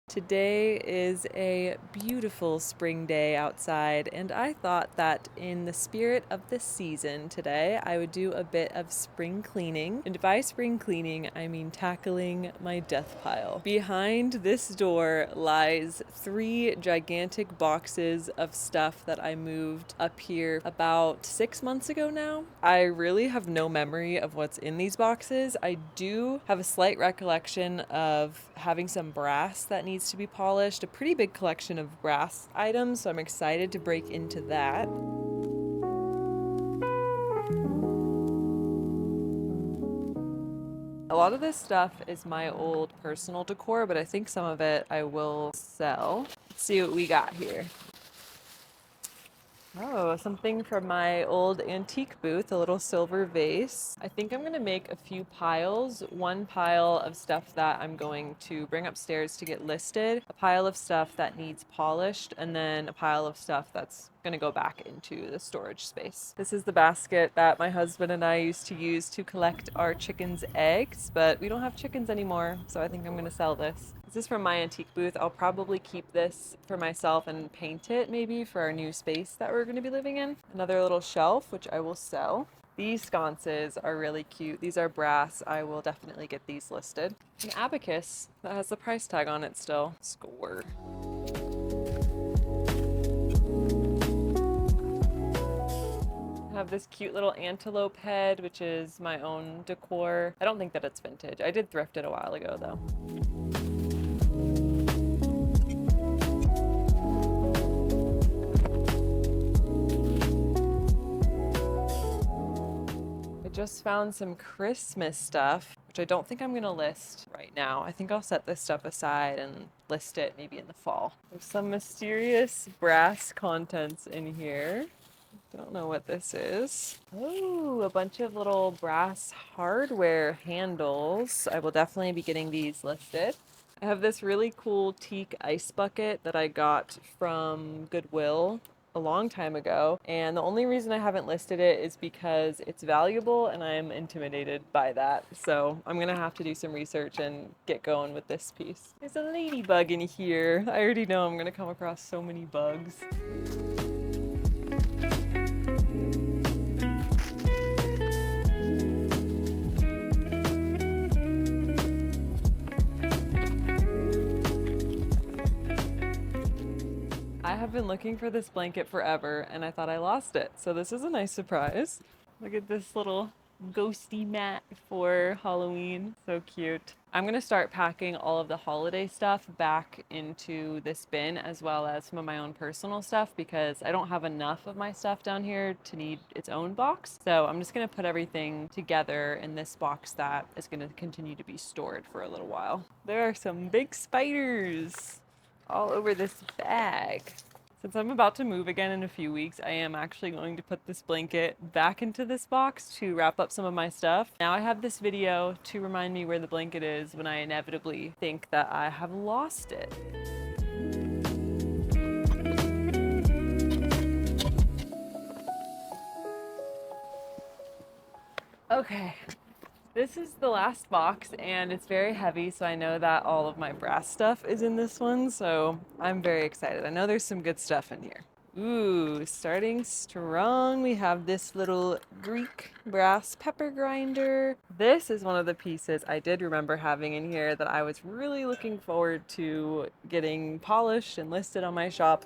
Today is a beautiful spring day outside, and I thought that in the spirit of the season today, I would do a bit of spring cleaning. And by spring cleaning, I mean tackling my death pile. Behind this door lies 3 gigantic boxes of stuff that I moved up here about 6 months ago now. I really have no memory of what's in these boxes. I do have a slight recollection of having some brass that needs to be polished, a pretty big collection of brass items, so I'm excited to break into that. A lot of this stuff is my old personal decor, but I think some of it I will sell. Let's see what we got here. Oh, something from my old antique booth, a little silver vase. I think I'm gonna make a few piles. One pile of stuff that I'm going to bring upstairs to get listed, a pile of stuff that needs polished, and then a pile of stuff that's gonna go back into the storage space. This is the basket that my husband and I used to use to collect our chickens' eggs, but we don't have chickens anymore, so I think I'm gonna sell this. This is from my antique booth. I'll probably keep this for myself and paint it maybe for our new space that we're gonna be living in. Another little shelf, which I will sell. These sconces are really cute. These are brass. I will definitely get these listed. An abacus that has the price tag on it still. Score. I have this cute little antelope head, which is my own decor. I don't think that it's vintage. I did thrift it a while ago though. I just found some Christmas stuff, which I don't think I'm gonna list right now. I think I'll set this stuff aside and list it maybe in the fall. There's some mysterious brass contents in here. Don't know what this is. Oh, a bunch of little brass hardware handles. I will definitely be getting these listed. I have this really cool teak ice bucket that I got from Goodwill a long time ago, and the only reason I haven't listed it is because it's valuable and I'm intimidated by that. So I'm gonna have to do some research and get going with this piece. There's a ladybug in here. I already know I'm gonna come across so many bugs. I have been looking for this blanket forever and I thought I lost it. So this is a nice surprise. Look at this little ghosty mat for Halloween. So cute. I'm gonna start packing all of the holiday stuff back into this bin as well as some of my own personal stuff because I don't have enough of my stuff down here to need its own box. So I'm just gonna put everything together in this box that is gonna continue to be stored for a little while. There are some big spiders all over this bag. Since I'm about to move again in a few weeks, I am actually going to put this blanket back into this box to wrap up some of my stuff. Now I have this video to remind me where the blanket is when I inevitably think that I have lost it. Okay. This is the last box and it's very heavy, so I know that all of my brass stuff is in this one, so I'm very excited. I know there's some good stuff in here. Ooh, starting strong, we have this little Greek brass pepper grinder. This is one of the pieces I did remember having in here that I was really looking forward to getting polished and listed on my shop.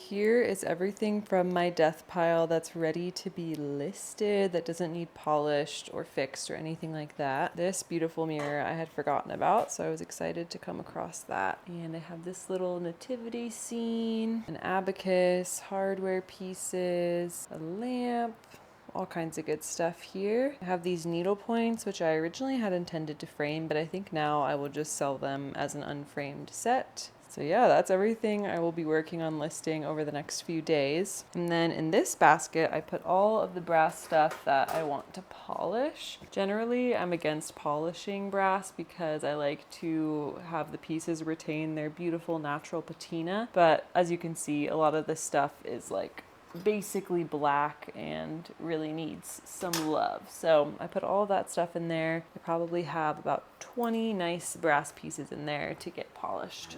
Here is everything from my death pile that's ready to be listed, that doesn't need polished or fixed or anything like that. This beautiful mirror I had forgotten about, so I was excited to come across that. And I have this little nativity scene, an abacus, hardware pieces, a lamp, all kinds of good stuff here. I have these needle points, which I originally had intended to frame, but I think now I will just sell them as an unframed set. So yeah, that's everything I will be working on listing over the next few days. And then in this basket, I put all of the brass stuff that I want to polish. Generally, I'm against polishing brass because I like to have the pieces retain their beautiful natural patina. But as you can see, a lot of this stuff is like basically black and really needs some love. So I put all of that stuff in there. I probably have about 20 nice brass pieces in there to get polished.